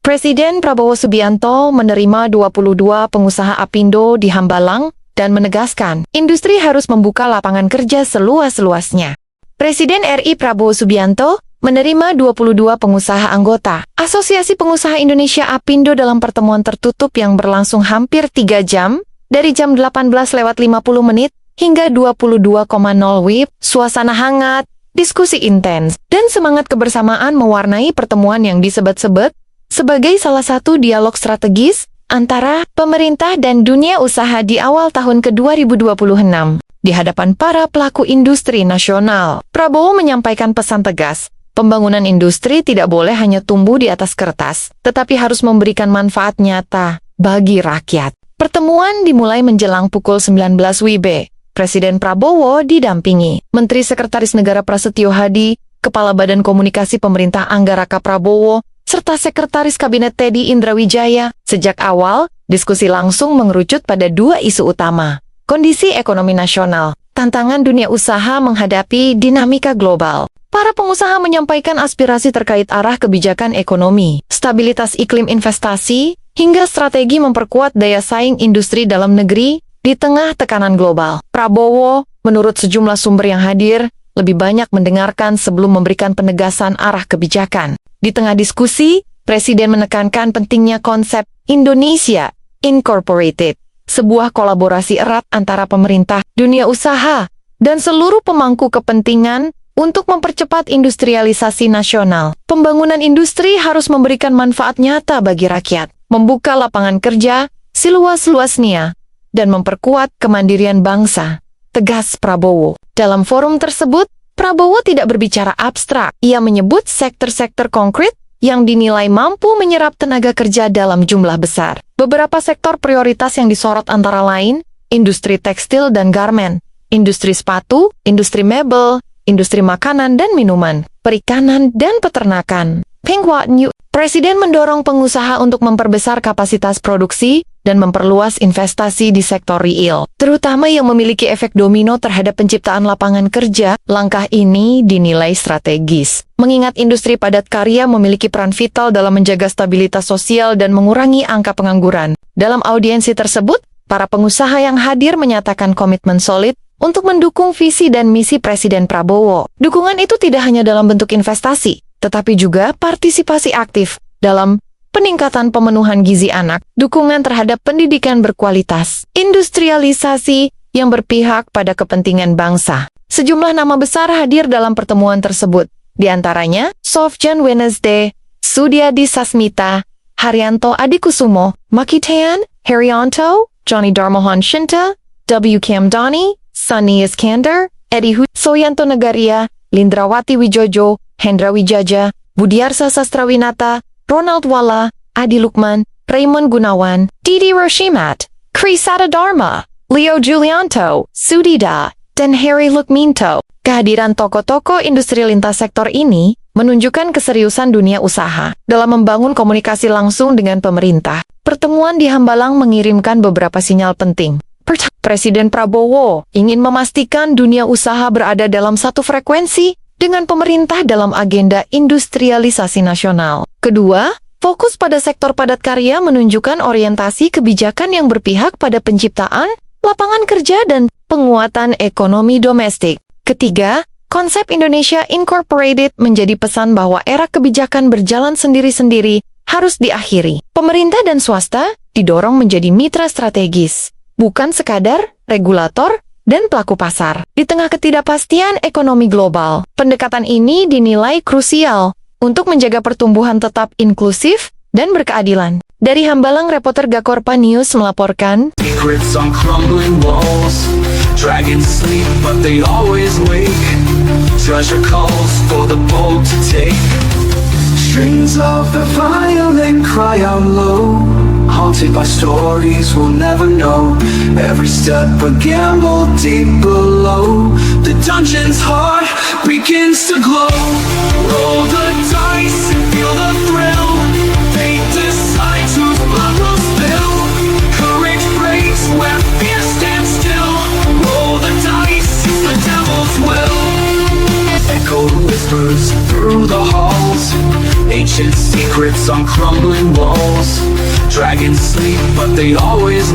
Presiden Prabowo Subianto menerima 22 pengusaha Apindo di Hambalang dan menegaskan, industri harus membuka lapangan kerja seluas-luasnya. Presiden RI Prabowo Subianto menerima 22 pengusaha anggota Asosiasi Pengusaha Indonesia Apindo dalam pertemuan tertutup yang berlangsung hampir 3 jam, dari jam 18.50 hingga 22.00 WIB. Suasana hangat, diskusi intens, dan semangat kebersamaan mewarnai pertemuan yang disebut-sebut sebagai salah satu dialog strategis antara pemerintah dan dunia usaha di awal tahun ke-2026. Di hadapan para pelaku industri nasional, Prabowo menyampaikan pesan tegas, pembangunan industri tidak boleh hanya tumbuh di atas kertas, tetapi harus memberikan manfaat nyata bagi rakyat. Pertemuan dimulai menjelang pukul 19 WIB. Presiden Prabowo didampingi Menteri Sekretaris Negara Prasetyo Hadi, Kepala Badan Komunikasi Pemerintah Anggaraka Prabowo, serta Sekretaris Kabinet Teddy Indrawijaya. Sejak awal, diskusi langsung mengerucut pada 2 isu utama. Kondisi ekonomi nasional, tantangan dunia usaha menghadapi dinamika global. Para pengusaha menyampaikan aspirasi terkait arah kebijakan ekonomi, stabilitas iklim investasi, hingga strategi memperkuat daya saing industri dalam negeri di tengah tekanan global. Prabowo, menurut sejumlah sumber yang hadir, lebih banyak mendengarkan sebelum memberikan penegasan arah kebijakan. Di tengah diskusi, Presiden menekankan pentingnya konsep Indonesia Incorporated, sebuah kolaborasi erat antara pemerintah, dunia usaha, dan seluruh pemangku kepentingan untuk mempercepat industrialisasi nasional. Pembangunan industri harus memberikan manfaat nyata bagi rakyat, membuka lapangan kerja seluas-luasnya, dan memperkuat kemandirian bangsa, tegas Prabowo. Dalam forum tersebut, Prabowo tidak berbicara abstrak. Ia menyebut sektor-sektor konkret yang dinilai mampu menyerap tenaga kerja dalam jumlah besar. Beberapa sektor prioritas yang disorot antara lain, industri tekstil dan garmen, industri sepatu, industri mebel, industri makanan dan minuman, perikanan dan peternakan. Presiden mendorong pengusaha untuk memperbesar kapasitas produksi dan memperluas investasi di sektor real, terutama yang memiliki efek domino terhadap penciptaan lapangan kerja. Langkah ini dinilai strategis, mengingat industri padat karya memiliki peran vital dalam menjaga stabilitas sosial dan mengurangi angka pengangguran. Dalam audiensi tersebut, para pengusaha yang hadir menyatakan komitmen solid untuk mendukung visi dan misi Presiden Prabowo. Dukungan itu tidak hanya dalam bentuk investasi, tetapi juga partisipasi aktif dalam peningkatan pemenuhan gizi anak, dukungan terhadap pendidikan berkualitas, industrialisasi yang berpihak pada kepentingan bangsa. Sejumlah nama besar hadir dalam pertemuan tersebut, di antaranya Sofjan Wednesday, Sudiadi Sasmita, Haryanto Adikusumo, Makitayan, Haryanto, Johnny Darmohan Shinta, W. Kamdani, Sunny Iskandar, Eddie Hu, Soyanto Nagaria, Lindrawati Wijojo, Hendra Wijaja, Budiarsa Sastrawinata, Ronald Wala, Adi Lukman, Raymond Gunawan, Didi Roshimat, Krisata Dharma, Leo Julianto, Sudida, dan Harry Lukminto. Kehadiran tokoh-tokoh industri lintas sektor ini menunjukkan keseriusan dunia usaha dalam membangun komunikasi langsung dengan pemerintah. Pertemuan di Hambalang mengirimkan beberapa sinyal penting. Presiden Prabowo ingin memastikan dunia usaha berada dalam satu frekuensi dengan pemerintah dalam agenda industrialisasi nasional. Kedua, fokus pada sektor padat karya menunjukkan orientasi kebijakan yang berpihak pada penciptaan lapangan kerja dan penguatan ekonomi domestik. Ketiga, konsep Indonesia Incorporated menjadi pesan bahwa era kebijakan berjalan sendiri-sendiri harus diakhiri. Pemerintah dan swasta didorong menjadi mitra strategis, bukan sekadar regulator dan pelaku pasar. Di tengah ketidakpastian ekonomi global, pendekatan ini dinilai krusial untuk menjaga pertumbuhan tetap inklusif dan berkeadilan. Dari Hambalang, reporter Gakorpa News melaporkan. Secrets on crumbling walls. Dragons sleep but they always wake. Treasure calls for the bold to take. Strings of the violin cry out low. Haunted by stories we'll never know. Every step a gamble deep below. The dungeon's heart begins to glow. Roll the dice and feel the thrill. Fate decides whose blood will spill. Courage breaks where fear stands still. Roll the dice, it's the devil's will. Echo whispers through the halls. Ancient secrets on crumbling walls. Dragons sleep, but they always